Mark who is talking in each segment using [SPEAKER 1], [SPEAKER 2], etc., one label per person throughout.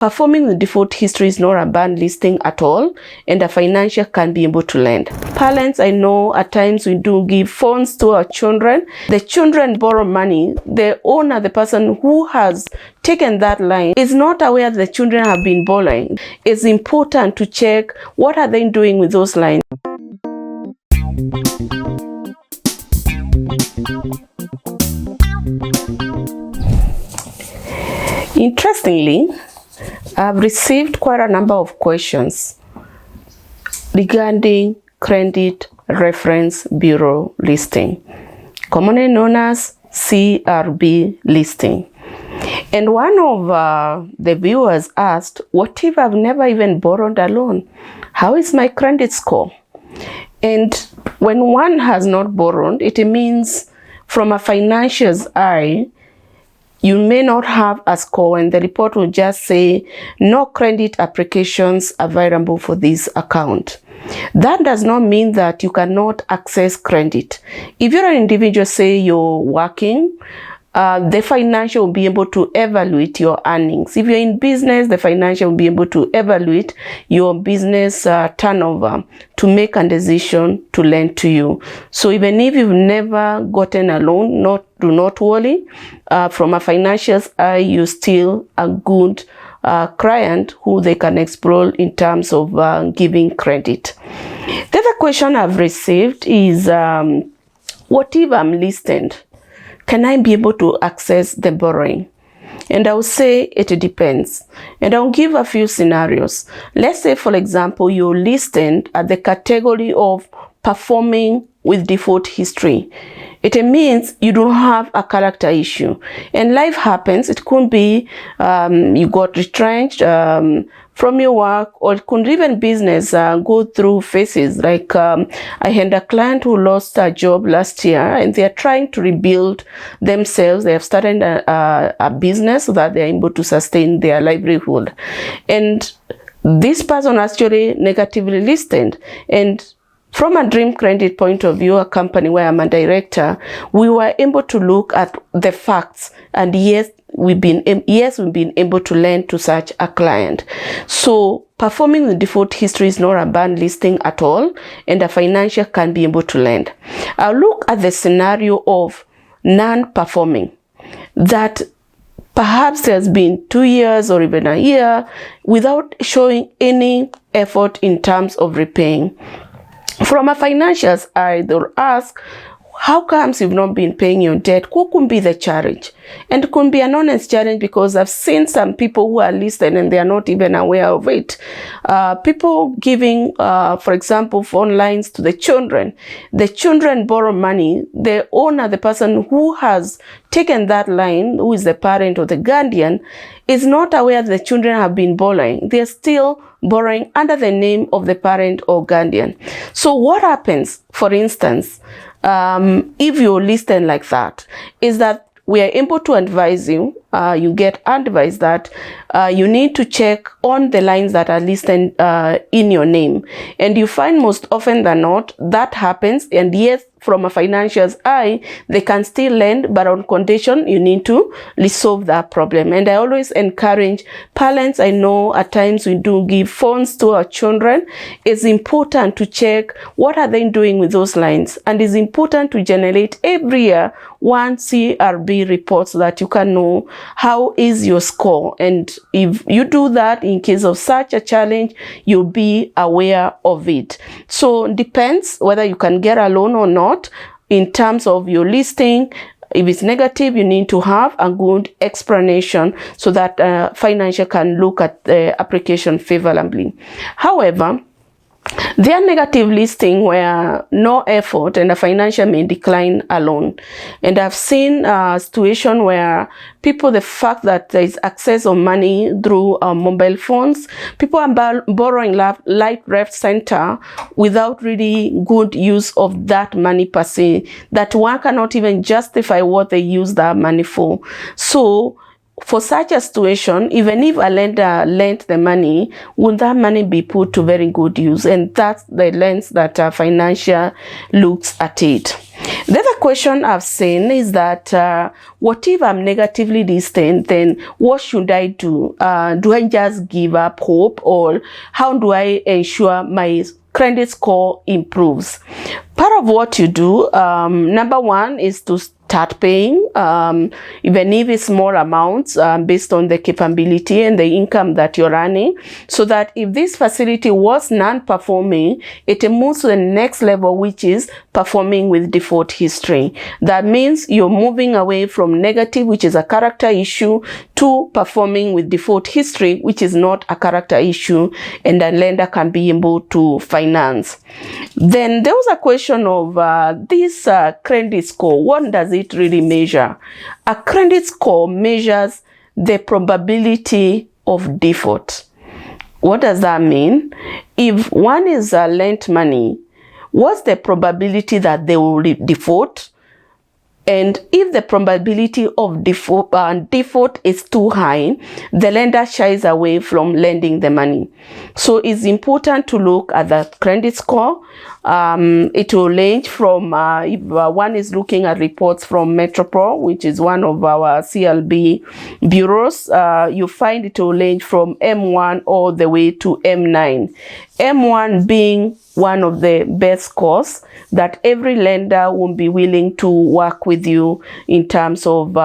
[SPEAKER 1] Performing the default history is not a bad listing at all, and a financier can be able to lend. Parents, I know at times we do give phones to our children. The children borrow money. The owner, the person who has taken that line, is not aware that the children have been borrowing. It's important to check what are they doing with those lines. Interestingly, I've received quite a number of questions regarding credit reference bureau listing, commonly known as CRB listing. And one of the viewers asked, what if I've never even borrowed a loan? How is my credit score? And when one has not borrowed, it means from a financier's eye, you may not have a score, and the report will just say no credit applications available for this account. That does not mean that you cannot access credit. If you're an individual, say you're working, the financial will be able to evaluate your earnings. If you're in business, the financial will be able to evaluate your business turnover to make a decision to lend to you. So even if you've never gotten a loan, do not worry. From a financial's eye, you're still a good client who they can explore in terms of giving credit. The other question I've received is, what if I'm listed? Can I be able to access the borrowing? And I will say it depends. And I'll give a few scenarios. Let's say, for example, you're listed at the category of performing with default history. It means you don't have a character issue. And life happens. It could be you got retrenched from your work, or it could even business go through phases. Like I had a client who lost a job last year, and they are trying to rebuild themselves. They have started a business so that they are able to sustain their livelihood. And this person actually negatively listed. And from a dream credit point of view, a company where I'm a director, we were able to look at the facts, and yes, we've been able to lend to such a client. So performing the default history is not a bad listing at all, and a financier can be able to lend. I'll look at the scenario of non-performing, that perhaps there's been 2 years or even a year without showing any effort in terms of repaying. From a financial's eye, they'll ask, how comes you've not been paying your debt? What could be the challenge? And it could be an honest challenge, because I've seen some people who are listed and they are not even aware of it. People giving, for example, phone lines to the children. The children borrow money. The owner, the person who has taken that line, who is the parent or the guardian, is not aware that the children have been borrowing. They're still borrowing under the name of the parent or guardian. So what happens, for instance, if you're listed like that, is that we are able to advise you, you get advice that you need to check on the lines that are listed in your name. And you find most often than not, that happens. And yes, from a financial's eye, they can still lend, but on condition you need to resolve that problem. And I always encourage parents, I know at times we do give phones to our children. It's important to check what are they doing with those lines. And it's important to generate every year one CRB report so that you can know how is your score. And if you do that, in case of such a challenge, you'll be aware of it. So it depends whether you can get a loan or not. In terms of your listing, if it's negative, you need to have a good explanation so that financial can look at the application favorably. However, there are negative listing where no effort and a financial may decline a loan. And I've seen a situation where people, the fact that there is access of money through mobile phones, people are borrowing left, right, center without really good use of that money per se, that one cannot even justify what they use that money for. So for such a situation, even if a lender lent the money, will that money be put to very good use? And that's the lens that a financial looks at it. The other question I've seen is that what if I'm negatively listed, then what should I do? Do I just give up hope, or how do I ensure my credit score improves? Part of what you do, number one, is to start paying, even if it's small amounts, based on the capability and the income that you're running, so that if this facility was non-performing, it moves to the next level, which is performing with default history. That means you're moving away from negative, which is a character issue, to performing with default history, which is not a character issue, and the lender can be able to finance. Then there was a question of this credit score. What does it really measure? A credit score measures the probability of default. What does that mean? If one is lent money, what's the probability that they will default? And if the probability of default is too high, the lender shies away from lending the money. So it's important to look at the credit score. It will range from, if one is looking at reports from Metropol, which is one of our CLB bureaus, you find it will range from M1 all the way to M9. M1 being one of the best scores that every lender will be willing to work with you in terms of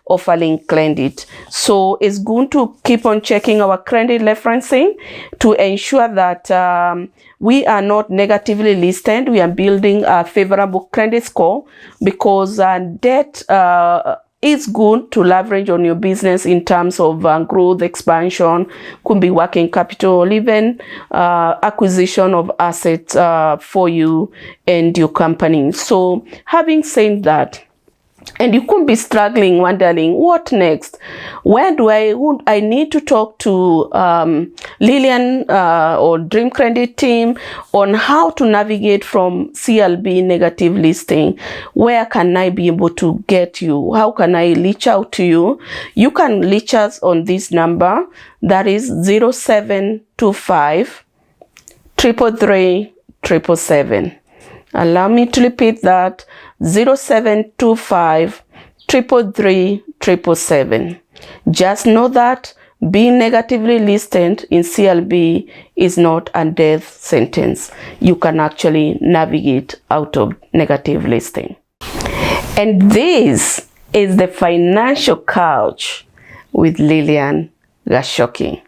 [SPEAKER 1] offering credit. So it's good to keep on checking our credit referencing to ensure that we are not negatively listed. We are building a favorable credit score, because debt it's good to leverage on your business in terms of growth, expansion, could be working capital, or even acquisition of assets for you and your company. So having said that, and you could be struggling, wondering what next? Where do I need to talk to Lillian or Dream Credit team on how to navigate from CLB negative listing? Where can I be able to get you? How can I reach out to you? You can reach us on this number, that is 0725 333 777. Allow me to repeat that, 0725 333 777. Just know that being negatively listed in CLB is not a death sentence. You can actually navigate out of negative listing. And this is the Financial Couch with Lillian Gashoki.